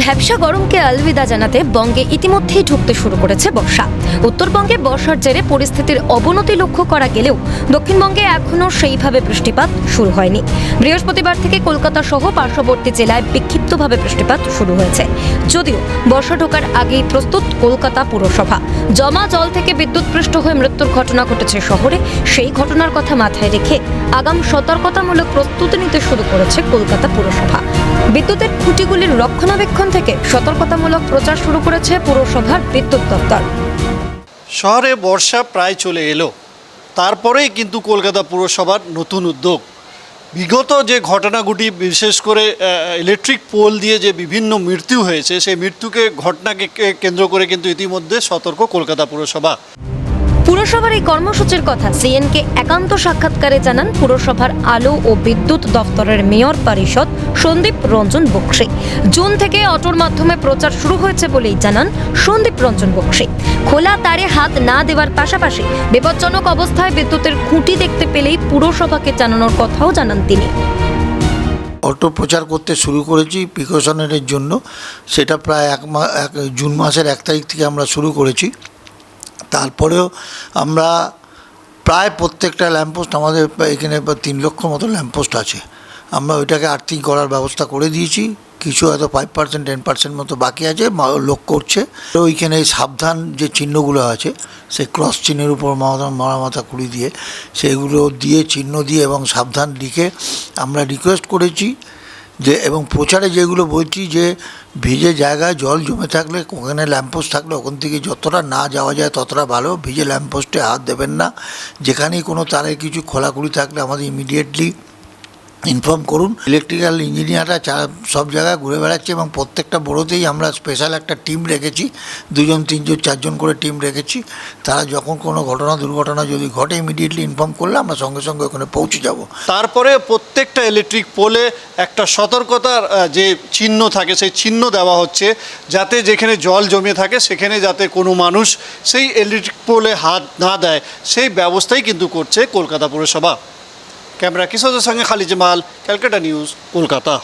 ভ্যাপসা গরমকে আলবিদা জানাতে বঙ্গে ইতিমধ্যেই ঢুকতে শুরু করেছে বর্ষা। উত্তরবঙ্গে বর্ষার জেরে পরিস্থিতির অবনতি লক্ষ্য করা গেলেও দক্ষিণবঙ্গে এখনও সেইভাবে বৃষ্টিপাত শুরু হয়নি। বৃহস্পতিবার থেকে কলকাতা সহ পার্শ্ববর্তী জেলায় বিক্ষিপ্তভাবে বৃষ্টিপাত শুরু হয়েছে। যদিও বর্ষা ঢোকার আগেই প্রস্তুত কলকাতা পুরসভা। জমা জল থেকে বিদ্যুৎপৃষ্ট হয়ে মৃত্যুর ঘটনা ঘটেছে শহরে। সেই ঘটনার কথা মাথায় রেখে আগাম সতর্কতামূলক প্রস্তুতি নিতে শুরু করেছে কলকাতা পুরসভা। বিদ্যুতের খুঁটিগুলির রক্ষণাবেক্ষণ থেকে সতর্কতামূলক প্রচার শুরু করেছে পুরসভার বিদ্যুৎ দপ্তর। শহরে বর্ষা প্রায় চলে এলো, তারপরেই কিন্তু কলকাতা পুরসভার নতুন উদ্যোগ। বিগত যে ঘটনাগুলি, বিশেষ করে ইলেকট্রিক পোল দিয়ে যে বিভিন্ন মৃত্যু হয়েছে, সেই ঘটনাকে কেন্দ্র করে কিন্তু ইতিমধ্যে সতর্ক কলকাতা পুরসভা। পুরসভার এই কর্মসূচির কথা সিএনকে একান্ত সাক্ষাৎকারে জানান পুরসভার আলো ও বিদ্যুৎ দপ্তরের মেয়র পরিষদ সন্দীপ রঞ্জন বক্সী। জুন থেকে অটোর মাধ্যমে প্রচার শুরু হয়েছে বলেই জানান সন্দীপ রঞ্জন বক্সী। খোলা তারে হাত না দেওয়ার পাশাপাশি বিপজ্জনক অবস্থায় বিদ্যুতের খুঁটি দেখতে পেলেই পুরসভাকে জানানোর কথাও জানান তিনি। অটো প্রচার করতে শুরু করেছি প্রিকশনের জন্য। সেটা প্রায় জুন মাসের 1 তারিখ থেকে আমরা শুরু করেছি। তারপরেও আমরা প্রায় প্রত্যেকটা ল্যাম্পপোস্ট, আমাদের এখানে 3 লক্ষ মতো ল্যাম্পপোস্ট আছে, আমরা ওইটাকে আর্থিং করার ব্যবস্থা করে দিয়েছি। কিছু হয়তো 5% 10% মতো বাকি আছে, লোক করছে। তো ওইখানে সাবধান যে চিহ্নগুলো আছে, সেই ক্রস চিহ্নের উপর মাথা কুড়ি দিয়ে সেগুলো দিয়ে চিহ্ন দিয়ে এবং সাবধান লিখে আমরা রিকোয়েস্ট করেছি যে, এবং প্রচারে যেগুলো বলছি যে ভিজে জায়গায় জল জমে থাকলে, ওখানে ল্যাম্পপোস্ট থাকলে ওখান থেকে যতটা না যাওয়া যায় ততটা ভালো। ভিজে ল্যাম্পপোস্টে হাত দেবেন না। যেখানেই কোনো তারের কিছু খোলাখুলি থাকলে আমাদের ইমিডিয়েটলি ইনফর্ম করুন। ইলেকট্রিক্যাল ইঞ্জিনিয়াররা সব জায়গায় ঘুরে বেড়াচ্ছে এবং প্রত্যেকটা বড়োতেই আমরা স্পেশাল একটা টিম রেখেছি, 2 জন 3 জন 4 জন করে টিম রেখেছি। তারা যখন কোনো দুর্ঘটনা যদি ঘটে ইমিডিয়েটলি ইনফর্ম করলে আমরা সঙ্গে সঙ্গে ওখানে পৌঁছে যাব। তারপরে প্রত্যেকটা ইলেকট্রিক পোলে একটা সতর্কতার যে চিহ্ন থাকে, সেই চিহ্ন দেওয়া হচ্ছে, যাতে যেখানে জল জমে থাকে সেখানে যাতে কোনো মানুষ সেই ইলেকট্রিক পোলে হাত না দেয়, সেই ব্যবস্থাই কিন্তু করছে কলকাতা পুরসভা। ক্যামেরা কিশোরের সঙ্গে খালিদ জামাল, ক্যালকাটা নিউজ, কলকাতা।